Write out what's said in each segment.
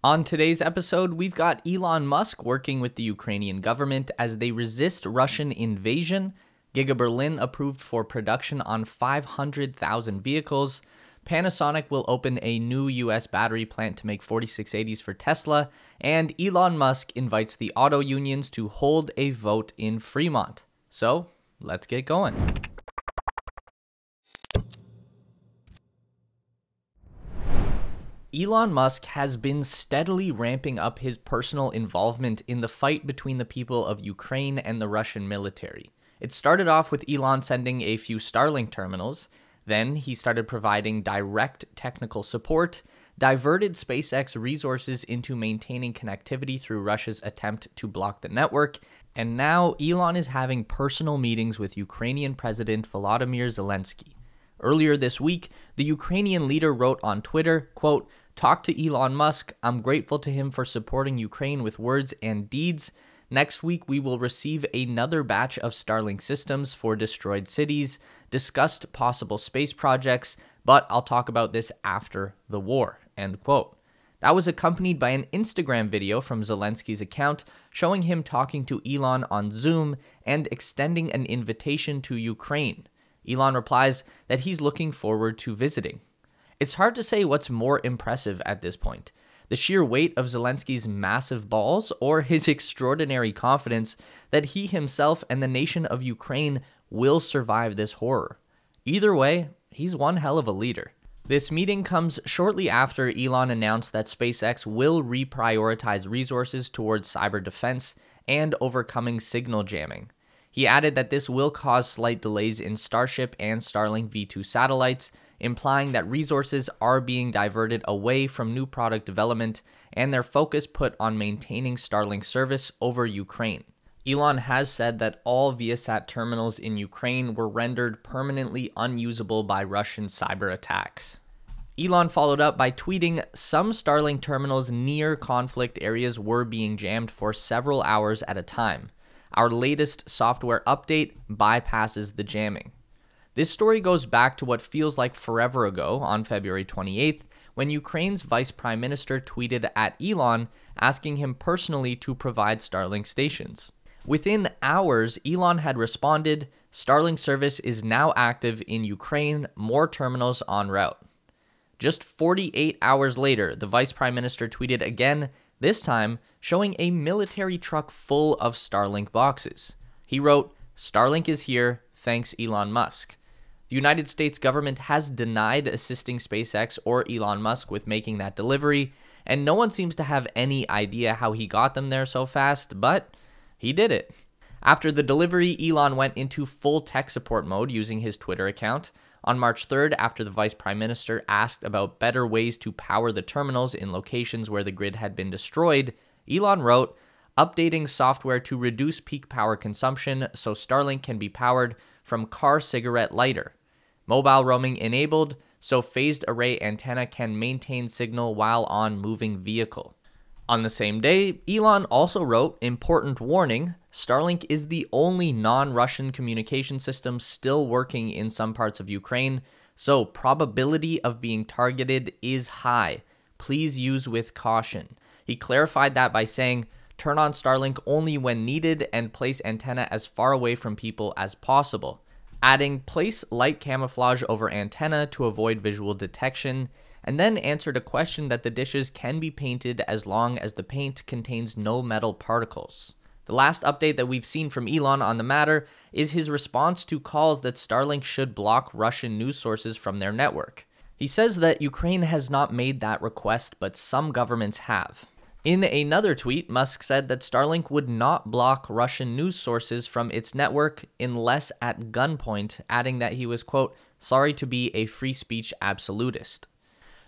On today's episode, we've got Elon Musk working with the Ukrainian government as they resist Russian invasion, Giga Berlin approved for production on 500,000 vehicles, Panasonic will open a new US battery plant to make 4680s for Tesla, and Elon Musk invites the auto unions to hold a vote in Fremont. So, let's get going. Elon Musk has been steadily ramping up his personal involvement in the fight between the people of Ukraine and the Russian military. It started off with Elon sending a few Starlink terminals. Then he started providing direct technical support, diverted SpaceX resources into maintaining connectivity through Russia's attempt to block the network, and now Elon is having personal meetings with Ukrainian President Volodymyr Zelensky. Earlier this week, the Ukrainian leader wrote on Twitter, quote, "Talk to Elon Musk. I'm grateful to him for supporting Ukraine with words and deeds. Next week, we will receive another batch of Starlink systems for destroyed cities, discussed possible space projects, but I'll talk about this after the war," end quote. That was accompanied by an Instagram video from Zelensky's account showing him talking to Elon on Zoom and extending an invitation to Ukraine. Elon replies that he's looking forward to visiting. It's hard to say what's more impressive at this point, the sheer weight of Zelensky's massive balls or his extraordinary confidence that he himself and the nation of Ukraine will survive this horror. Either way, he's one hell of a leader. This meeting comes shortly after Elon announced that SpaceX will reprioritize resources towards cyber defense and overcoming signal jamming. He added that this will cause slight delays in Starship and Starlink V2 satellites, implying that resources are being diverted away from new product development and their focus put on maintaining Starlink service over Ukraine. Elon has said that all Viasat terminals in Ukraine were rendered permanently unusable by Russian cyber attacks. Elon followed up by tweeting, "Some Starlink terminals near conflict areas were being jammed for several hours at a time. Our latest software update bypasses the jamming." This story goes back to what feels like forever ago on February 28th, when Ukraine's vice prime minister tweeted at Elon asking him personally to provide Starlink stations. Within hours, Elon had responded, "Starlink service is now active in Ukraine, more terminals en route." Just 48 hours later, the vice prime minister tweeted again, this time showing a military truck full of Starlink boxes. He wrote, "Starlink is here, thanks Elon Musk." The United States government has denied assisting SpaceX or Elon Musk with making that delivery, and no one seems to have any idea how he got them there so fast, but he did it. After the delivery, Elon went into full tech support mode using his Twitter account. On March 3rd, after the vice prime minister asked about better ways to power the terminals in locations where the grid had been destroyed, Elon wrote, "Updating software to reduce peak power consumption so Starlink can be powered from car cigarette lighter. Mobile roaming enabled so phased array antenna can maintain signal while on moving vehicle." On the same day, Elon also wrote, "Important warning, Starlink is the only non-Russian communication system still working in some parts of Ukraine, so probability of being targeted is high. Please use with caution." He clarified that by saying, "Turn on Starlink only when needed and place antenna as far away from people as possible," adding, "Place light camouflage over antenna to avoid visual detection," and then answered a question that the dishes can be painted as long as the paint contains no metal particles. The last update that we've seen from Elon on the matter is his response to calls that Starlink should block Russian news sources from their network. He says that Ukraine has not made that request, but some governments have. In another tweet, Musk said that Starlink would not block Russian news sources from its network unless at gunpoint, adding that he was, quote, "sorry to be a free speech absolutist."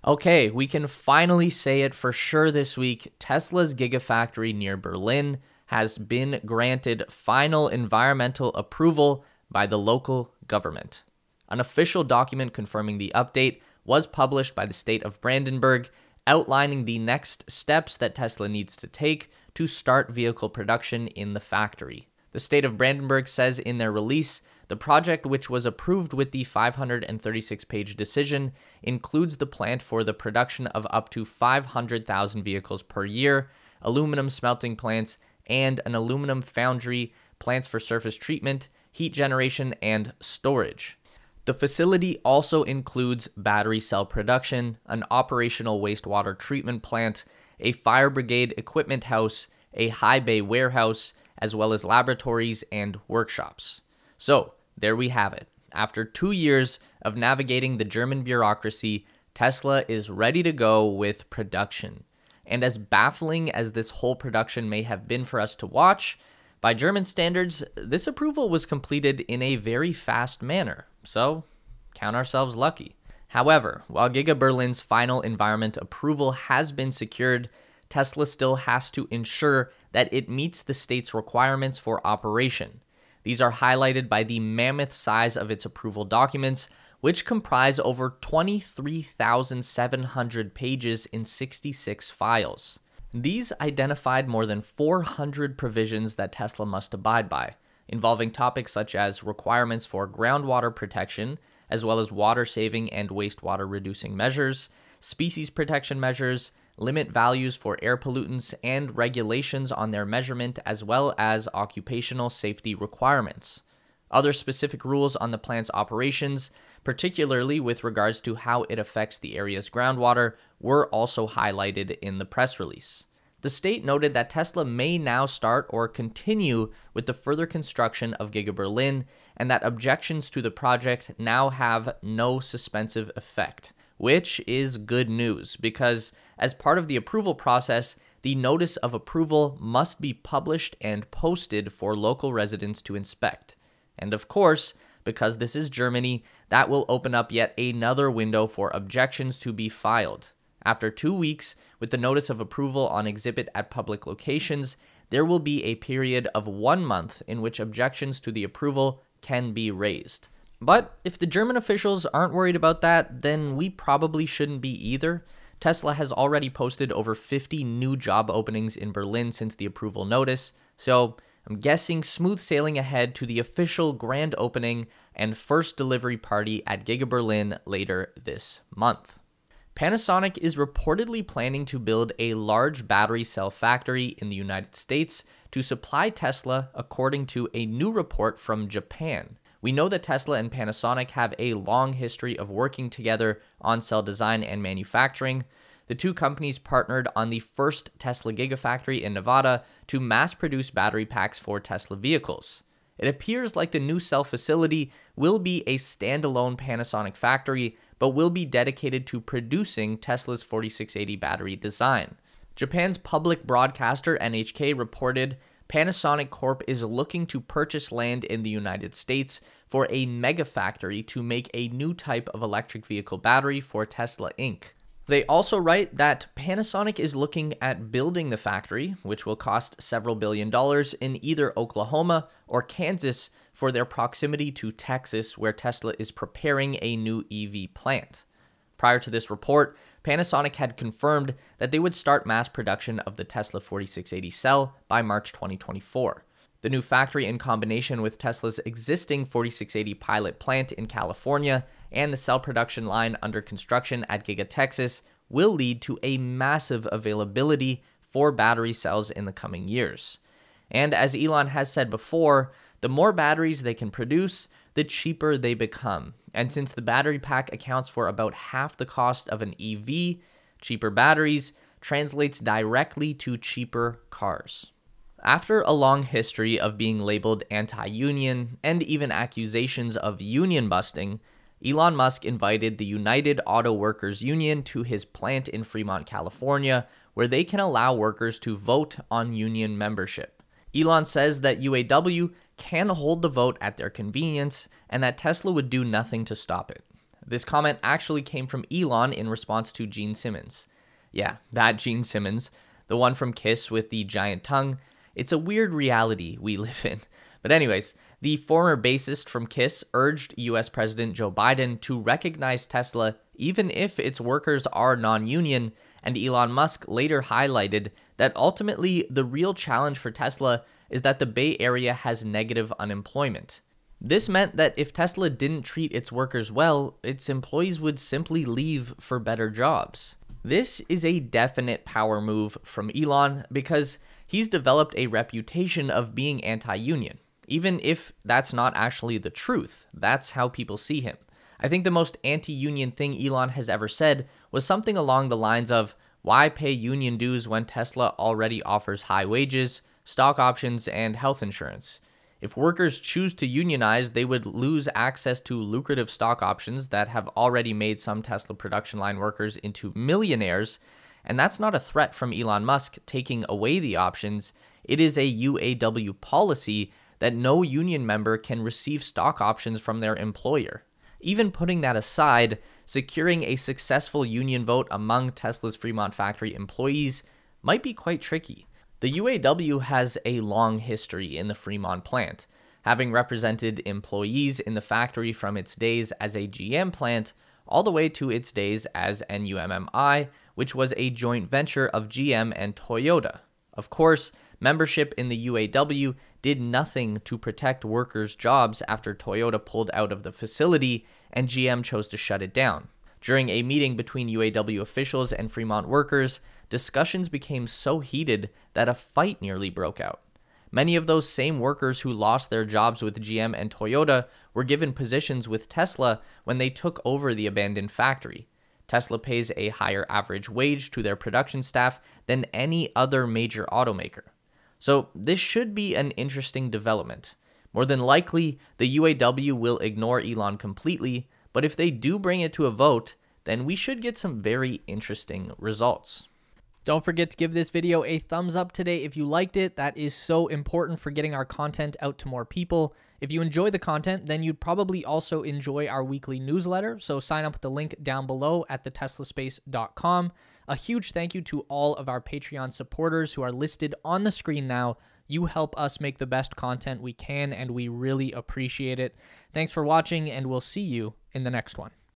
Okay, we can finally say it for sure this week. Tesla's Gigafactory near Berlin has been granted final environmental approval by the local government. An official document confirming the update was published by the state of Brandenburg, outlining the next steps that Tesla needs to take to start vehicle production in the factory. The state of Brandenburg says in their release The project, which was approved with the 536-page decision, includes the plant for the production of up to 500,000 vehicles per year, aluminum smelting plants, and an aluminum foundry, plants for surface treatment, heat generation, and storage. The facility also includes battery cell production, an operational wastewater treatment plant, a fire brigade equipment house, a high bay warehouse, as well as laboratories and workshops. So, there we have it. After 2 years of navigating the German bureaucracy, Tesla is ready to go with production. And as baffling as this whole production may have been for us to watch, by German standards, this approval was completed in a very fast manner. So, count ourselves lucky. However, while Giga Berlin's final environment approval has been secured, Tesla still has to ensure that it meets the state's requirements for operation. These are highlighted by the mammoth size of its approval documents, which comprise over 23,700 pages in 66 files. These identified more than 400 provisions that Tesla must abide by, involving topics such as requirements for groundwater protection, as well as water saving and wastewater reducing measures, species protection measures, limit values for air pollutants, and regulations on their measurement, as well as occupational safety requirements. Other specific rules on the plant's operations, particularly with regards to how it affects the area's groundwater, were also highlighted in the press release. The state noted that Tesla may now start or continue with the further construction of Giga Berlin, and that objections to the project now have no suspensive effect, which is good news because as part of the approval process, the notice of approval must be published and posted for local residents to inspect. And of course, because this is Germany, that will open up yet another window for objections to be filed. After 2 weeks, with the notice of approval on exhibit at public locations, there will be a period of 1 month in which objections to the approval can be raised. But if the German officials aren't worried about that, then we probably shouldn't be either. Tesla has already posted over 50 new job openings in Berlin since the approval notice, so I'm guessing smooth sailing ahead to the official grand opening and first delivery party at Giga Berlin later this month. Panasonic is reportedly planning to build a large battery cell factory in the United States to supply Tesla, according to a new report from Japan. We know that Tesla and Panasonic have a long history of working together on cell design and manufacturing. The two companies partnered on the first Tesla Gigafactory in Nevada to mass-produce battery packs for Tesla vehicles. It appears like the new cell facility will be a standalone Panasonic factory, but will be dedicated to producing Tesla's 4680 battery design. Japan's public broadcaster NHK reported Panasonic Corp is looking to purchase land in the United States for a mega factory to make a new type of electric vehicle battery for Tesla Inc. They also write that Panasonic is looking at building the factory, which will cost several $billion in either Oklahoma or Kansas for their proximity to Texas, where Tesla is preparing a new EV plant. Prior to this report, Panasonic had confirmed that they would start mass production of the Tesla 4680 cell by March 2024. The new factory, in combination with Tesla's existing 4680 pilot plant in California and the cell production line under construction at Giga Texas, will lead to a massive availability for battery cells in the coming years. And as Elon has said before, the more batteries they can produce, the cheaper they become. And since the battery pack accounts for about half the cost of an EV, cheaper batteries translates directly to cheaper cars. After a long history of being labeled anti-union and even accusations of union busting, Elon Musk invited the United Auto Workers Union to his plant in Fremont, California, where they can allow workers to vote on union membership. Elon says that UAW can hold the vote at their convenience and that Tesla would do nothing to stop it. This comment actually came from Elon in response to Gene Simmons. Yeah, that Gene Simmons, the one from Kiss with the giant tongue. It's a weird reality we live in. But anyways, the former bassist from Kiss urged US President Joe Biden to recognize Tesla even if its workers are non-union, and Elon Musk later highlighted that ultimately the real challenge for Tesla is that the Bay Area has negative unemployment. This meant that if Tesla didn't treat its workers well, its employees would simply leave for better jobs. This is a definite power move from Elon because he's developed a reputation of being anti-union. Even if that's not actually the truth, that's how people see him. I think the most anti-union thing Elon has ever said was something along the lines of, why pay union dues when Tesla already offers high wages, stock options, and health insurance? If workers choose to unionize, they would lose access to lucrative stock options that have already made some Tesla production line workers into millionaires. And that's not a threat from Elon Musk taking away the options. It is a UAW policy that no union member can receive stock options from their employer. Even putting that aside, securing a successful union vote among Tesla's Fremont factory employees might be quite tricky. The UAW has a long history in the Fremont plant, having represented employees in the factory from its days as a GM plant all the way to its days as NUMMI, which was a joint venture of GM and Toyota. Of course, membership in the UAW did nothing to protect workers' jobs after Toyota pulled out of the facility and GM chose to shut it down. During a meeting between UAW officials and Fremont workers, discussions became so heated that a fight nearly broke out. Many of those same workers who lost their jobs with GM and Toyota were given positions with Tesla when they took over the abandoned factory. Tesla pays a higher average wage to their production staff than any other major automaker. So this should be an interesting development. More than likely, the UAW will ignore Elon completely, but if they do bring it to a vote, then we should get some very interesting results. Don't forget to give this video a thumbs up today if you liked it. That is so important for getting our content out to more people. If you enjoy the content, then you'd probably also enjoy our weekly newsletter, so sign up with the link down below at theteslaspace.com. A huge thank you to all of our Patreon supporters who are listed on the screen now. You help us make the best content we can, and we really appreciate it. Thanks for watching, and we'll see you in the next one.